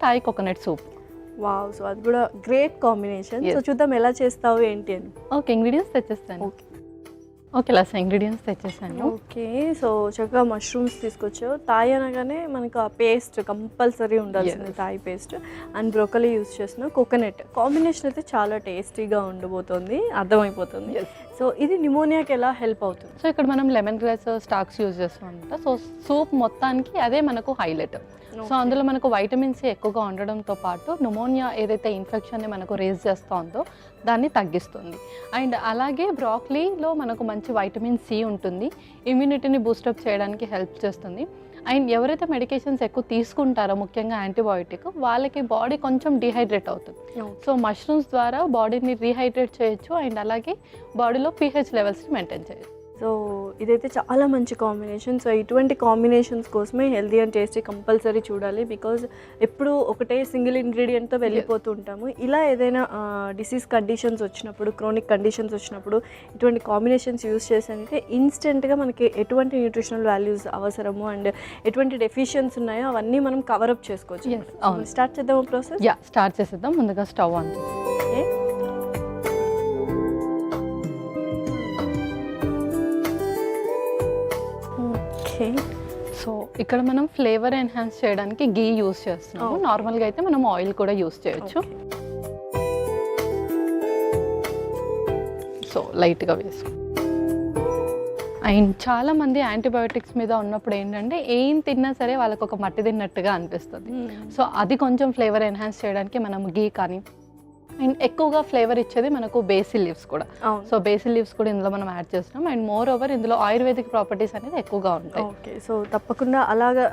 Thai coconut soup. Wow, so అది కూడా great combination. So చూద్దాం ఎలా చేస్తావు ఏంటి అని. ఓకే, ఇంగ్రీడియంట్స్ తెచ్చేస్తాను. ఓకే లాస్ ఇంగ్రీడియంట్స్ తెచ్చేసాను. ఓకే, సో చక్కగా మష్రూమ్స్ తీసుకొచ్చావు. థాయ్ అనగానే మనకు ఆ పేస్ట్ కంపల్సరీ ఉండాల్సింది, Thai paste. And broccoli use చేస్తున్నావు. కోకోనట్ కాంబినేషన్ అయితే చాలా టేస్టీగా ఉండబోతుంది, అర్థమైపోతుంది. సో ఇది నిమోనియాకి ఎలా హెల్ప్ అవుతుంది? సో ఇక్కడ మనం లెమన్ గ్రాస్ స్టాక్స్ యూజ్ చేస్తాం అనమాట. సో సూప్ మొత్తానికి అదే మనకు హైలైట్. సో అందులో మనకు వైటమిన్ సి ఎక్కువగా ఉండడంతో పాటు న్యూమోనియా ఏదైతే ఇన్ఫెక్షన్ని మనకు రేజ్ చేస్తుందో దాన్ని తగ్గిస్తుంది. అండ్ అలాగే బ్రాకలీలో మనకు మంచి వైటమిన్ సి ఉంటుంది, ఇమ్యూనిటీని బూస్టప్ చేయడానికి హెల్ప్ చేస్తుంది. అండ్ ఎవరైతే మెడికేషన్స్ ఎక్కువ తీసుకుంటారో ముఖ్యంగా యాంటీబయాటిక్, వాళ్ళకి బాడీ కొంచెం డిహైడ్రేట్ అవుతుంది. సో మష్రూమ్స్ ద్వారా బాడీని రీహైడ్రేట్ చేయొచ్చు అండ్ అలాగే బాడీలో pH లెవెల్స్ని మెయింటైన్ చేయొచ్చు. సో ఇదైతే చాలా మంచి కాంబినేషన్. సో ఇటువంటి కాంబినేషన్స్ కోసమే హెల్దీ అండ్ టేస్టీ కంపల్సరీ చూడాలి. బికాజ్ ఎప్పుడు ఒకటే సింగిల్ ఇంగ్రీడియంట్తో వెళ్ళిపోతూ ఉంటాము. ఇలా ఏదైనా డిసీజ్ కండిషన్స్ వచ్చినప్పుడు, క్రోనిక్ కండిషన్స్ వచ్చినప్పుడు ఇటువంటి కాంబినేషన్స్ యూస్ చేసానంటే ఇన్స్టెంట్గా మనకి ఎటువంటి న్యూట్రిషనల్ వాల్యూస్ అవసరము అండ్ ఎటువంటి డెఫిషియన్స్ ఉన్నాయో అవన్నీ మనం కవరప్ చేసుకోవచ్చు. స్టార్ట్ చేద్దాము ప్రాసెస్? స్టార్ట్ చేసేద్దాం. ముందుగా స్టవ్ ఆన్. సో ఇక్కడ మనం ఫ్లేవర్ ఎన్హాన్స్ చేయడానికి గీ యూస్ చేస్తున్నాము. నార్మల్గా అయితే మనం ఆయిల్ కూడా యూస్ చేయొచ్చు. సో లైట్గా వేసుకో. అండ్ చాలా మంది యాంటీబయోటిక్స్ మీద ఉన్నప్పుడు ఏంటంటే ఏం తిన్నా సరే వాళ్ళకు ఒక మట్టి తిన్నట్టుగా అనిపిస్తుంది. సో అది కొంచెం ఫ్లేవర్ ఎన్హాన్స్ చేయడానికి మనం గీ కానీ అండ్ ఎక్కువగా ఫ్లేవర్ ఇచ్చేది మనకు బేసిల్ లీవ్స్ కూడా. సో బేసిల్ లీవ్స్ కూడా ఇందులో మనం యాడ్ చేస్తున్నాం. అండ్ మోర్ ఓవర్ ఇందులో ఆయుర్వేదిక్ ప్రాపర్టీస్ అనేది ఎక్కువగా ఉంటాయి. ఓకే, సో తప్పకుండా అలాగా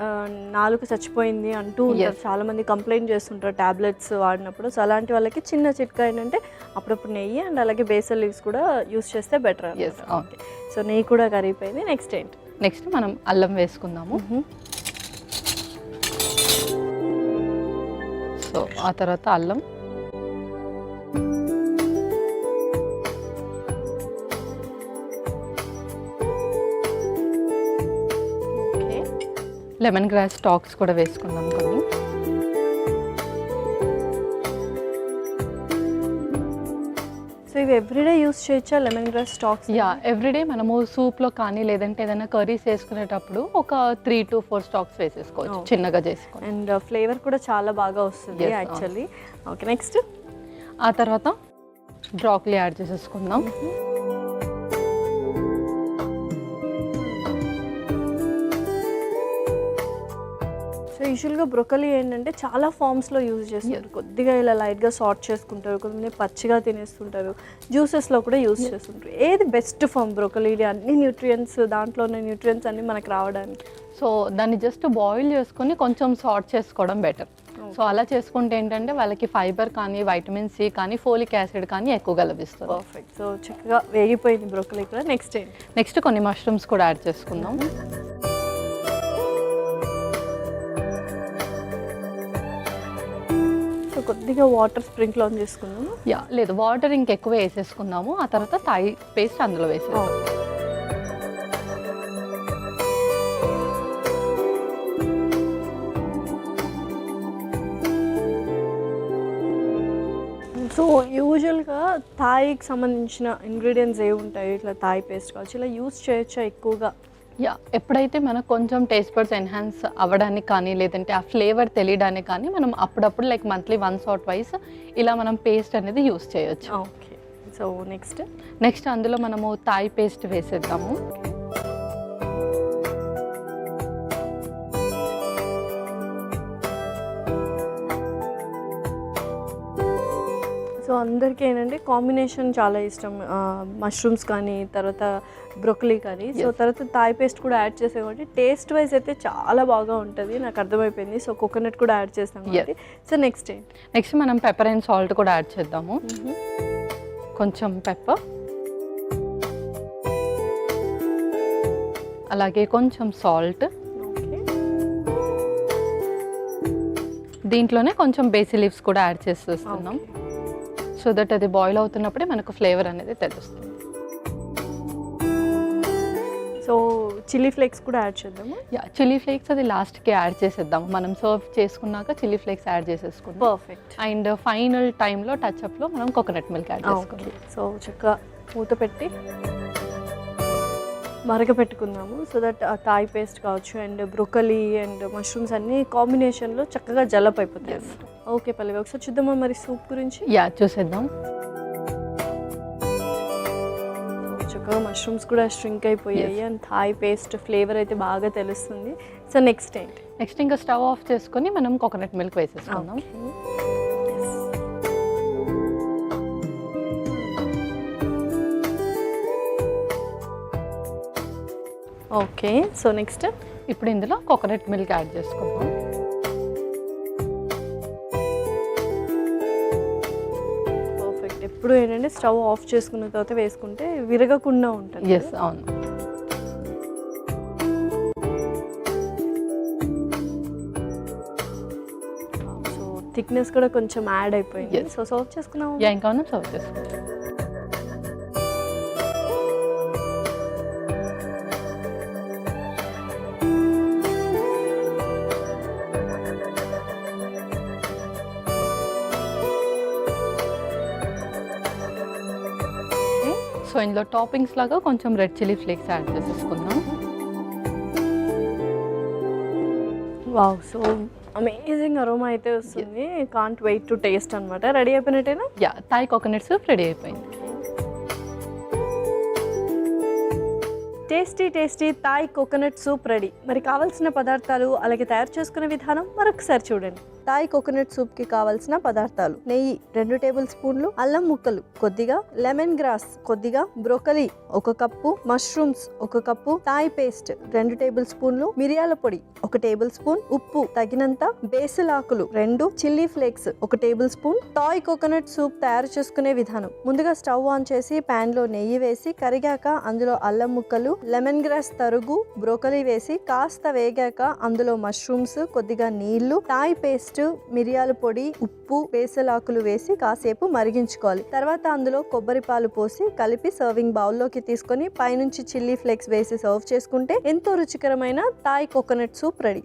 నాలుగు చచ్చిపోయింది అంటూ చాలా మంది కంప్లైంట్ చేస్తుంటారు టాబ్లెట్స్ వాడినప్పుడు. సో అలాంటి వాళ్ళకి చిన్న చిట్కా ఏంటంటే అప్పుడప్పుడు నెయ్యి అండ్ అలాగే బేసిల్ లీవ్స్ కూడా యూస్ చేస్తే బెటర్. ఓకే, సో నెయ్యి కూడా కరిగిపోయింది. నెక్స్ట్ ఏంటి? నెక్స్ట్ మనం అల్లం వేసుకుందాము. సో ఆ తర్వాత అల్లం, లెమన్ గ్రాస్ స్టాక్స్ కూడా వేసుకుందాం కొన్ని. సో ఇవి ఎవ్రీడే యూస్ చేయొచ్చా లెమన్ గ్రాస్ స్టాక్స్? ఎవ్రీడే మనము సూప్లో కానీ లేదంటే ఏదైనా కర్రీస్ వేసుకునేటప్పుడు ఒక 3 to 4 స్టాక్స్ వేసేసుకోవచ్చు, చిన్నగా చేసుకోవాలి. అండ్ ఫ్లేవర్ కూడా చాలా బాగా వస్తుంది యాక్చువల్లీ. ఓకే, నెక్స్ట్ ఆ తర్వాత బ్రాకలీ యాడ్ చేసేసుకుందాం. యూజువల్గా బ్రొకలీ ఏంటంటే చాలా ఫార్మ్స్లో యూజ్ చేస్తారు. కొద్దిగా ఇలా లైట్గా సార్ట్ చేసుకుంటారు, కొంతమంది పచ్చిగా తినేస్తుంటారు, జ్యూసెస్లో కూడా యూజ్ చేస్తుంటారు. ఏది బెస్ట్ ఫార్మ్ బ్రొకలీ? అన్ని న్యూట్రియంట్స్, దాంట్లో ఉన్న న్యూట్రియంట్స్ అన్నీ మనకు రావడానికి. సో దాన్ని జస్ట్ బాయిల్ చేసుకొని కొంచెం సార్ట్ చేసుకోవడం బెటర్. సో అలా చేసుకుంటే ఏంటంటే వాళ్ళకి ఫైబర్ కానీ వైటమిన్ సి కానీ ఫోలిక్ యాసిడ్ కానీ ఎక్కువగా లభిస్తుంది. పర్ఫెక్ట్. సో చక్కగా వేగిపోయింది బ్రొకలీ కూడా. నెక్స్ట్ ఏంటి? నెక్స్ట్ కొన్ని మష్రూమ్స్ కూడా యాడ్ చేసుకుందాం. కొద్దిగా వాటర్ స్ప్రింక్ల్ ఆన్ చేసుకుందాము. లేదు, వాటర్ ఇంకెక్కువ వేసేసుకుందాము. ఆ తర్వాత థాయ్ పేస్ట్ అందులో వేసేద్దాం. సో యూజువల్గా థాయ్కి సంబంధించిన ఇంగ్రీడియంట్స్ ఏవి ఉంటాయి? ఇట్లా థాయ్ పేస్ట్ కావచ్చు, ఇలా యూస్ చేయొచ్చా ఎక్కువగా? ఎప్పుడైతే మనకు కొంచెం టేస్ట్ బడ్స్ ఎన్హాన్స్ అవ్వడానికి కానీ లేదంటే ఆ ఫ్లేవర్ తెలియడానికి కానీ మనం అప్పుడప్పుడు like monthly once or twice ఇలా మనం పేస్ట్ అనేది యూస్ చేయొచ్చు. ఓకే, సో నెక్స్ట్ అందులో మనము థాయ్ పేస్ట్ వేసేద్దాము. సో అందరికీ ఏంటంటే కాంబినేషన్ చాలా ఇష్టం, మష్రూమ్స్ కానీ తర్వాత బ్రొకలీ కానీ. సో తర్వాత థాయ్ పేస్ట్ కూడా యాడ్ చేసాం కాబట్టి టేస్ట్ వైజ్ అయితే చాలా బాగా ఉంటుంది, నాకు అర్థమైపోయింది. సో కోకోనట్ కూడా యాడ్ చేస్తాం కాబట్టి. సో నెక్స్ట్ మనం పెప్పర్ అండ్ సాల్ట్ కూడా యాడ్ చేద్దాము. కొంచెం పెప్పర్, అలాగే కొంచెం సాల్ట్, దీంట్లోనే కొంచెం బేసిల్ లీవ్స్ కూడా యాడ్ చేస్తున్నాం. సో దట్ అది బాయిల్ అవుతున్నప్పుడే మనకు ఫ్లేవర్ అనేది తెలుస్తుంది. సో చిల్లీ ఫ్లేక్స్ కూడా యాడ్ చేద్దాము. యా, చిల్లీ ఫ్లేక్స్ అది లాస్ట్కి యాడ్ చేసేద్దాం. మనం సర్వ్ చేసుకున్నాక చిల్లీ ఫ్లేక్స్ యాడ్ చేసేసుకుందాం. పర్ఫెక్ట్. అండ్ ఫైనల్ టైంలో టచ్అప్లో మనం కోకోనట్ మిల్క్ యాడ్ చేసుకుందాం. సో చక్కగా మూత పెట్టి మరగపెట్టుకుందాము. సో దట్ థాయ్ పేస్ట్ కావచ్చు అండ్ బ్రోకలీ అండ్ మష్రూమ్స్ అన్నీ కాంబినేషన్లో చక్కగా జలప్ అయిపోతాయి. ఓకే పల్లవి, ఒకసారి చూద్దామా మరి సూప్ గురించి. యా, చూసేద్దాం. చక్కగా మష్రూమ్స్ కూడా స్ట్రింక్ అయిపోయాయి అండ్ థాయ్ పేస్ట్ ఫ్లేవర్ అయితే బాగా తెలుస్తుంది. సో నెక్స్ట్ ఏంటి? నెక్స్ట్ ఇంకా స్టవ్ ఆఫ్ చేసుకొని మనం కోకోనట్ మిల్క్ వేసేసుకుందాం. ఓకే, సో నెక్స్ట్ ఇప్పుడు ఇందులో కోకోనట్ మిల్క్ యాడ్ చేసుకుందాం. పర్ఫెక్ట్. ఎప్పుడు ఏంటంటే స్టవ్ ఆఫ్ చేసుకున్న తర్వాత వేసుకుంటే విరగకుండా ఉంటుంది. ఎస్, అవును. సో థిక్నెస్ కూడా కొంచెం యాడ్ అయిపోయింది. Yes. సో సర్వ్ చేసుకున్నాము. యా, ఇంకా మనం సర్వ్ చేసుకుందాం. సో ఇందులో టాపింగ్స్ లాగా కొంచెం రెడ్ చిల్లీ ఫ్లేక్స్ యాడ్ చేసేసుకుందాం. వావ్, సో అమేజింగ్ అరోమా అయితే వస్తుంది. కాంట్ వెయిట్ టు టేస్ట్ అనమాట. రెడీ అయిపోయినట్టేనా? Yeah, Thai coconut soup ready అయిపోయింది. Tasty tasty Thai coconut soup ready. మరి కావాల్సిన పదార్థాలు అలాగే తయారు చేసుకునే విధానం మరొకసారి చూడండి. థాయ్ కోకోనట్ సూప్కి కావాల్సిన పదార్థాలు: నెయ్యి 2 టేబుల్ స్పూన్లు, అల్లం ముక్కలు కొద్దిగా, లెమన్ గ్రాస్ కొద్దిగా, broccoli 1 cup, mushrooms 1 cup, Thai paste 2 table స్పూన్లు, మిరియాల పొడి 1 టేబుల్ స్పూన్, ఉప్పు తగినంత, బేసిల్ ఆకులు 2, chilli flakes 1 tablespoon. Thai coconut soup తయారు చేసుకునే విధానం: ముందుగా స్టవ్ ఆన్ చేసి ప్యాన్ లో నెయ్యి వేసి కరిగాక అందులో అల్లం ముక్కలు, లెమన్ గ్రాస్ తరుగు, బ్రోకలీ వేసి కాస్త వేగాక అందులో మష్రూమ్స్, కొద్దిగా నీళ్లు, థాయ్ పేస్ట్, మిరియాల పొడి, ఉప్పు, బేసిల్ ఆకులు వేసి కాసేపు మరిగించుకోవాలి. తర్వాత అందులో కొబ్బరి పాలు పోసి కలిపి సర్వింగ్ బౌల్లోకి తీసుకొని పైనుంచి చిల్లీ ఫ్లేక్స్ వేసి సర్వ్ చేసుకుంటే ఎంతో రుచికరమైన థాయ్ కోకోనట్ సూప్ రెడీ.